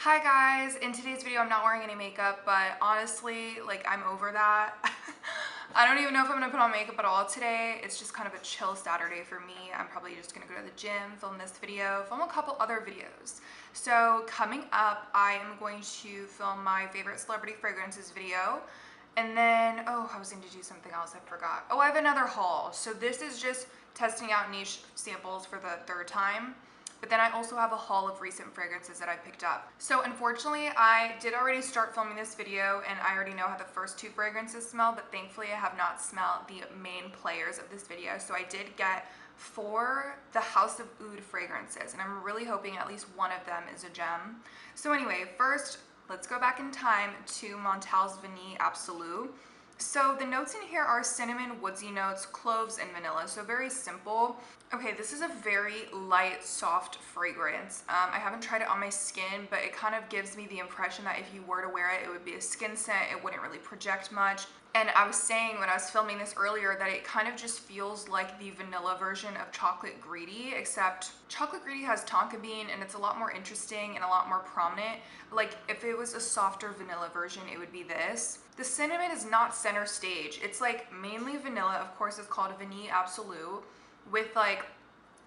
Hi guys, in today's video I'm not wearing any makeup, but honestly, like, I'm over that. I don't even know if I'm gonna put on makeup at all today. It's just kind of a chill Saturday for me. I'm probably just gonna go to the gym, film this video, film a couple other videos. So coming up, I am going to film my favorite celebrity fragrances video. And then, oh, I was going to do something else, I forgot. Oh, I have another haul. So this is just testing out niche samples for the third time. But then I also have a haul of recent fragrances that I picked up. So unfortunately, I did already start filming this video and I already know how the first two fragrances smell, but thankfully I have not smelled the main players of this video. So I did get 4 the House of Oud fragrances, and I'm really hoping at least one of them is a gem. So anyway, first, let's go back in time to Montale's Vanille Absolu. So the notes in here are cinnamon, woodsy notes, cloves, and vanilla. So very simple. Okay, this is a very light, soft fragrance. I haven't tried it on my skin, but it kind of gives me the impression that if you were to wear it, it would be a skin scent. It wouldn't really project much. And I was saying when I was filming this earlier that it kind of just feels like the vanilla version of Chocolate Greedy, except Chocolate Greedy has tonka bean and it's a lot more interesting and a lot more prominent. Like if it was a softer vanilla version, it would be this. The cinnamon is not center stage. It's like mainly vanilla. Of course, it's called Vanille Absolu, with like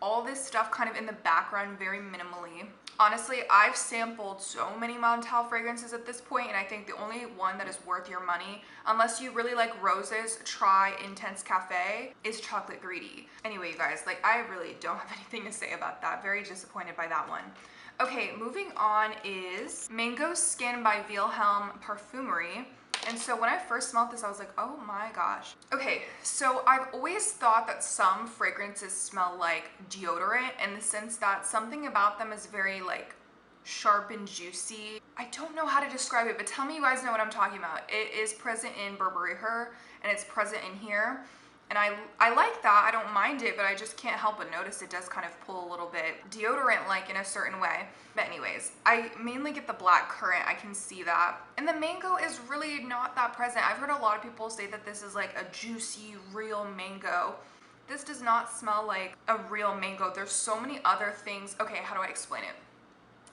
all this stuff kind of in the background very minimally. Honestly, I've sampled so many Montale fragrances at this point, and I think the only one that is worth your money, unless you really like roses, try Intense Cafe, is Chocolate Greedy. Anyway, you guys, like I really don't have anything to say about that. Very disappointed by that one. Okay, moving on is Mango Skin by Vilhelm Parfumerie. And so when I first smelled this, I was like, oh my gosh. Okay, so I've always thought that some fragrances smell like deodorant in the sense that something about them is very like sharp and juicy. I don't know how to describe it, but tell me you guys know what I'm talking about. It is present in Burberry Her and it's present in here. And I like that, I don't mind it, but I just can't help but notice it does kind of pull a little bit deodorant-like in a certain way. But anyways, I mainly get the black currant, I can see that. And the mango is really not that present. I've heard a lot of people say that this is like a juicy, real mango. This does not smell like a real mango. There's so many other things. Okay, how do I explain it?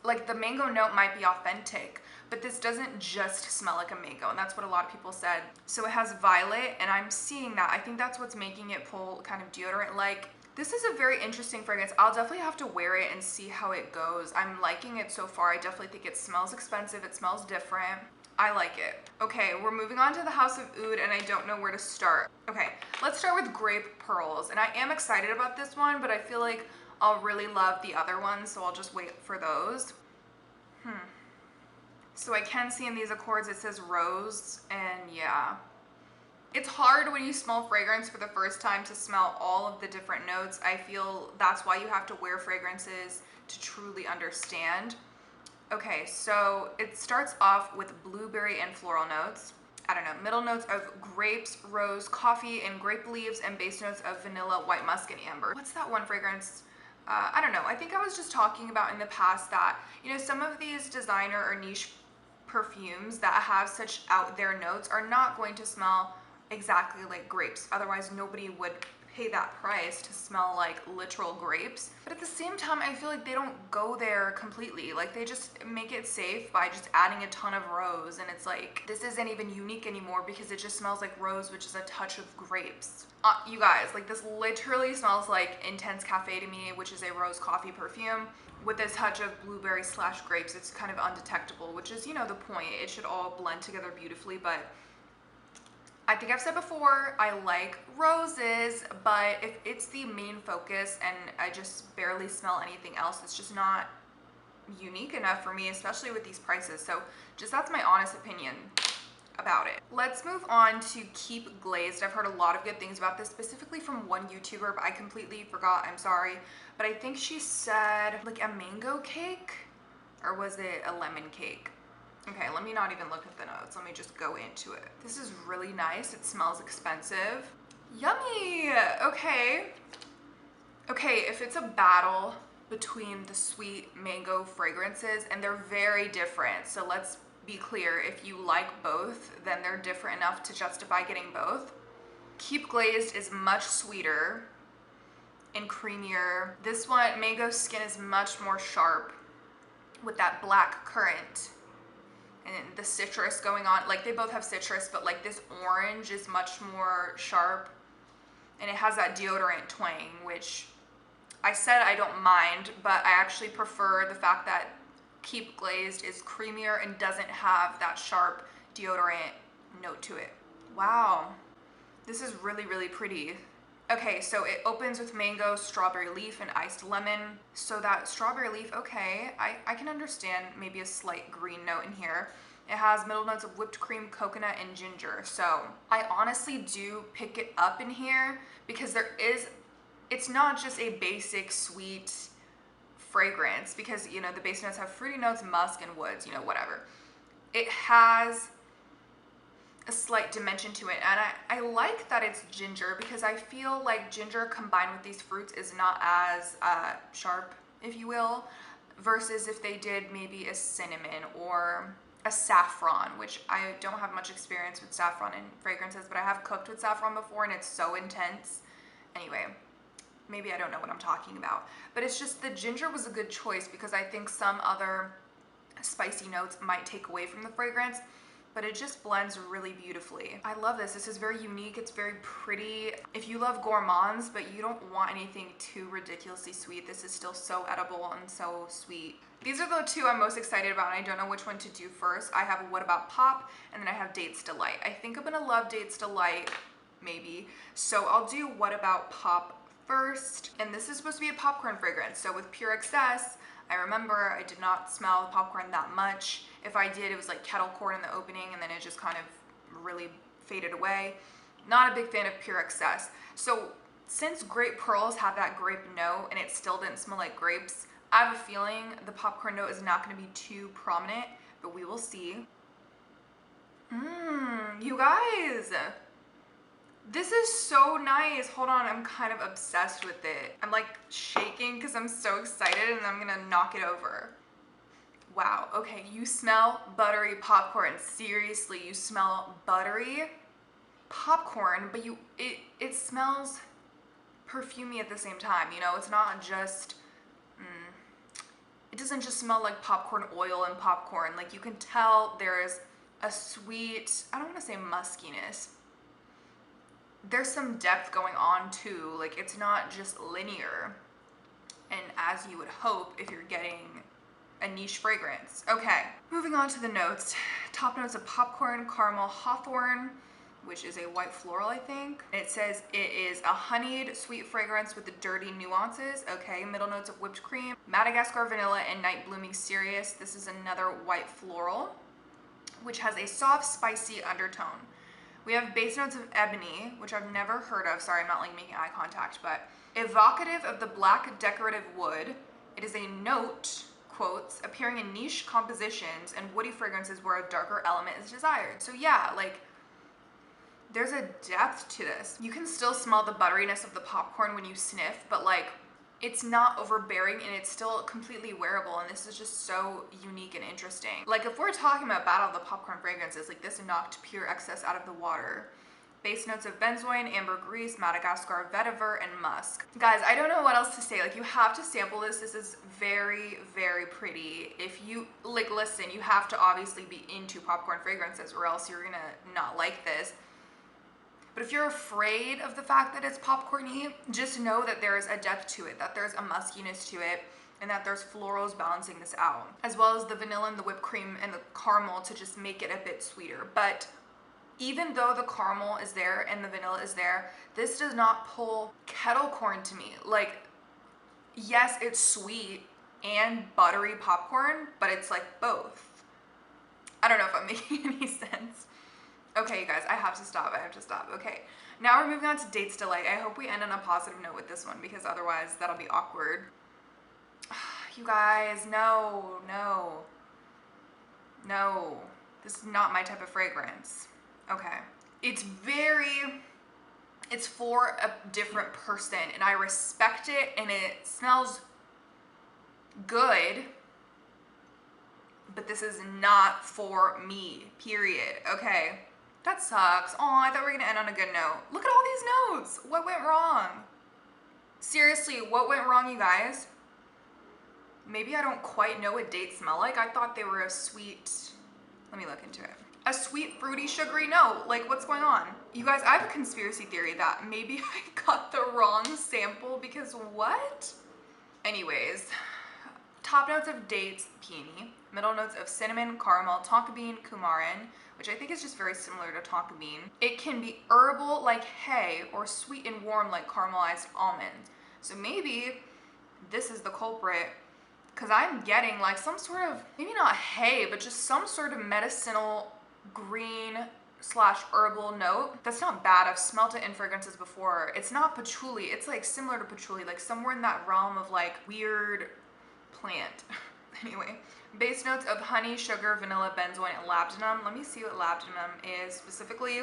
Like the mango note might be authentic, but this doesn't just smell like a mango, and that's what a lot of people said. So it has violet, and I'm seeing that. I think that's what's making it pull kind of deodorant-like. This is a very interesting fragrance. I'll definitely have to wear it and see how it goes. I'm liking it so far. I definitely think it smells expensive. It smells different. I like it. Okay, we're moving on to the House of Oud, and I don't know where to start. Okay, let's start with Grape Pearls, and I am excited about this one, but I feel like I'll really love the other ones, so I'll just wait for those. So I can see in these accords it says rose, and yeah. It's hard when you smell fragrance for the first time to smell all of the different notes. I feel that's why you have to wear fragrances to truly understand. Okay, so it starts off with blueberry and floral notes. I don't know, middle notes of grapes, rose, coffee, and grape leaves, and base notes of vanilla, white musk, and amber. What's that one fragrance? I don't know. I think I was just talking about in the past that, you know, some of these designer or niche perfumes that have such out there notes are not going to smell exactly like grapes. Otherwise, nobody would pay that price to smell like literal grapes. But at the same time, I feel like they don't go there completely. Like they just make it safe by just adding a ton of rose, and it's like, this isn't even unique anymore because it just smells like rose, which is a touch of grapes. You guys, like this literally smells like Intense Cafe to me, which is a rose coffee perfume with this touch of blueberry / grapes. It's kind of undetectable, which is, you know, the point. It should all blend together beautifully, but I think I've said before, I like roses, but if it's the main focus and I just barely smell anything else, it's just not unique enough for me, especially with these prices. So just that's my honest opinion about it. Let's move on to Keep Glazed. I've heard a lot of good things about this, specifically from one YouTuber, but I completely forgot, I'm sorry. But I think she said like a mango cake, or was it a lemon cake? Okay, let me not even look at the notes. Let me just go into it. This is really nice. It smells expensive. Yummy! Okay. Okay, if it's a battle between the sweet mango fragrances, and they're very different, so let's be clear, if you like both, then they're different enough to justify getting both. Keep Glazed is much sweeter and creamier. This one, Mango Skin, is much more sharp, with that black currant and the citrus going on. Like, they both have citrus, but like this orange is much more sharp, and it has that deodorant twang, which I said I don't mind, but I actually prefer the fact that Keep Glazed is creamier and doesn't have that sharp deodorant note to it. Wow, this is really, really pretty. Okay, so it opens with mango, strawberry leaf, and iced lemon. So that strawberry leaf, okay, I can understand maybe a slight green note in here. It has middle notes of whipped cream, coconut, and ginger. So I honestly do pick it up in here because it's not just a basic sweet fragrance, because, you know, the base notes have fruity notes, musk, and woods, you know, whatever. It has a slight dimension to it, and I like that it's ginger, because I feel like ginger combined with these fruits is not as sharp, if you will, versus if they did maybe a cinnamon or a saffron, which I don't have much experience with saffron in fragrances, but I have cooked with saffron before and it's so intense. Anyway, maybe I don't know what I'm talking about, but it's just the ginger was a good choice because I think some other spicy notes might take away from the fragrance, but it just blends really beautifully. I love this. This is very unique. It's very pretty. If you love gourmands, but you don't want anything too ridiculously sweet, this is still so edible and so sweet. These are the two I'm most excited about, and I don't know which one to do first. I have What About Pop, and then I have Dates Delight. I think I'm gonna love Dates Delight, maybe. So I'll do What About Pop first. And this is supposed to be a popcorn fragrance. So with Pure Excess, I remember I did not smell the popcorn that much. If I did, it was like kettle corn in the opening, and then it just kind of really faded away. Not a big fan of Pure Excess. So since Grape Pearls have that grape note and it still didn't smell like grapes, I have a feeling the popcorn note is not going to be too prominent, but we will see. You guys, this is so nice. Hold on, I'm kind of obsessed with it. I'm like shaking because I'm so excited, and I'm gonna knock it over. Wow, okay, you smell buttery popcorn. Seriously, you smell buttery popcorn, but it smells perfumey at the same time. You know, it's not just, it doesn't just smell like popcorn oil and popcorn. Like, you can tell there's a sweet, I don't want to say muskiness. There's some depth going on too. Like, it's not just linear, and as you would hope if you're getting a niche fragrance. Okay, moving on to the notes. Top notes of popcorn, caramel, hawthorn, which is a white floral, I think. It says it is a honeyed sweet fragrance with the dirty nuances. Okay, middle notes of whipped cream, Madagascar vanilla, and night blooming cereus. This is another white floral, which has a soft, spicy undertone. We have base notes of ebony, which I've never heard of. Sorry, I'm not like making eye contact, but evocative of the black decorative wood. It is a note, quotes, appearing in niche compositions and woody fragrances where a darker element is desired. So yeah, like, there's a depth to this. You can still smell the butteriness of the popcorn when you sniff, but like, it's not overbearing, and it's still completely wearable, and this is just so unique and interesting. Like, if we're talking about Battle of the Popcorn fragrances, like, this knocked Pure Excess out of the water. Base notes of benzoin, ambergris, Madagascar vetiver, and musk. Guys, I don't know what else to say. Like, you have to sample this. This is very, very pretty. If you, like, listen, you have to obviously be into popcorn fragrances, or else you're gonna not like this. But if you're afraid of the fact that it's popcorny, just know that there is a depth to it, that there's a muskiness to it, and that there's florals balancing this out, as well as the vanilla and the whipped cream and the caramel to just make it a bit sweeter. But even though the caramel is there and the vanilla is there, this does not pull kettle corn to me. Like, yes, it's sweet and buttery popcorn, but it's like both. I don't know if I'm making any sense. Okay, you guys, I have to stop. Okay, now we're moving on to Dates Delight. I hope we end on a positive note with this one, because otherwise that'll be awkward. You guys, no. This is not my type of fragrance. Okay. It's for a different person, and I respect it, and it smells good, but this is not for me, period. Okay. That sucks. Oh, I thought we were gonna end on a good note. Look at all these notes. What went wrong? Seriously, what went wrong, you guys? Maybe I don't quite know what dates smell like. I thought they were a sweet, let me look into it. A sweet, fruity, sugary note. Like, what's going on? You guys, I have a conspiracy theory that maybe I got the wrong sample because what? Anyways, top notes of dates, peony. Middle notes of cinnamon, caramel, tonka bean, coumarin, which I think is just very similar to tonka bean. It can be herbal like hay or sweet and warm like caramelized almonds. So maybe this is the culprit, because I'm getting like some sort of, maybe not hay, but just some sort of medicinal green slash herbal note. That's not bad. I've smelt it in fragrances before. It's not patchouli. It's like similar to patchouli, like somewhere in that realm of like weird plant. Anyway, base notes of honey, sugar, vanilla, benzoin, and labdanum. Let me see what labdanum is specifically.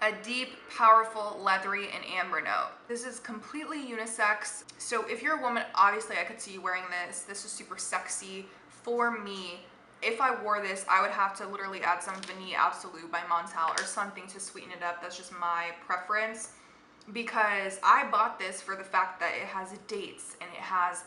A deep, powerful, leathery, and amber note. This is completely unisex. So if you're a woman, obviously I could see you wearing this. This is super sexy. For me, if I wore this, I would have to literally add some vanille absolu by Montale or something to sweeten it up. That's just my preference, because I bought this for the fact that it has dates and it has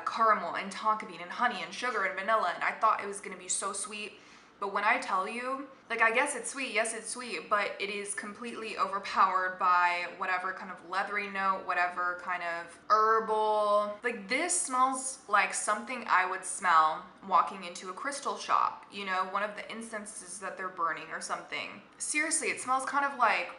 caramel and tonka bean and honey and sugar and vanilla, and I thought it was gonna be so sweet. But when I tell you, like, I guess it's sweet, yes it's sweet, but it is completely overpowered by whatever kind of leathery note, whatever kind of herbal. Like, this smells like something I would smell walking into a crystal shop, you know, one of the incenses that they're burning or something. Seriously, it smells kind of like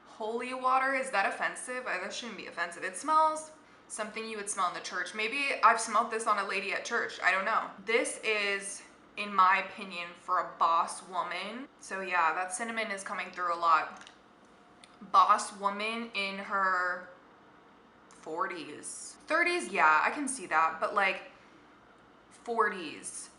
holy water. Is that offensive? That shouldn't be offensive. It smells something you would smell in the church. Maybe I've smelled this on a lady at church, I don't know. This is, in my opinion, for a boss woman. So yeah, that cinnamon is coming through a lot. Boss woman in her 40s. 30s, yeah, I can see that, but like 40s.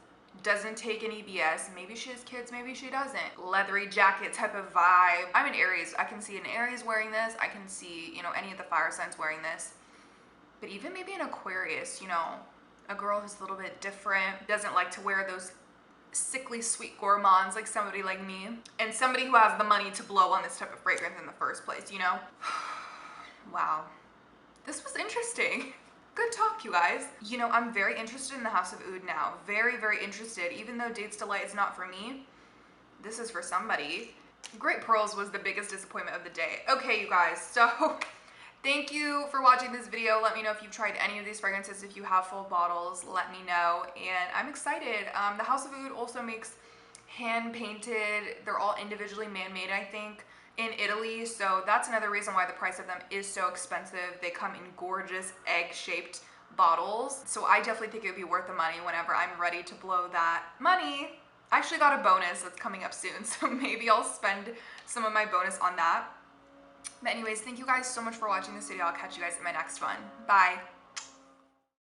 Doesn't take any BS. Maybe she has kids, maybe she doesn't. Leathery jacket type of vibe. I'm an Aries. I can see an Aries wearing this. I can see, you know, any of the fire signs wearing this. But even maybe an Aquarius, you know, a girl who's a little bit different, doesn't like to wear those sickly sweet gourmands like somebody like me, and somebody who has the money to blow on this type of fragrance in the first place, you know? Wow. This was interesting. Good talk, you guys. You know, I'm very interested in the House of Oud now. Very, very interested. Even though Dates Delight is not for me, this is for somebody. Great Pearls was the biggest disappointment of the day. Okay, you guys, so thank you for watching this video. Let me know if you've tried any of these fragrances. If you have full bottles, let me know. And I'm excited. The House of Oud also makes hand-painted. They're all individually man-made, I think, in Italy. So that's another reason why the price of them is so expensive. They come in gorgeous egg-shaped bottles. So I definitely think it would be worth the money whenever I'm ready to blow that money. I actually got a bonus that's coming up soon, so maybe I'll spend some of my bonus on that. But anyways, thank you guys so much for watching this video. I'll catch you guys in my next one. Bye.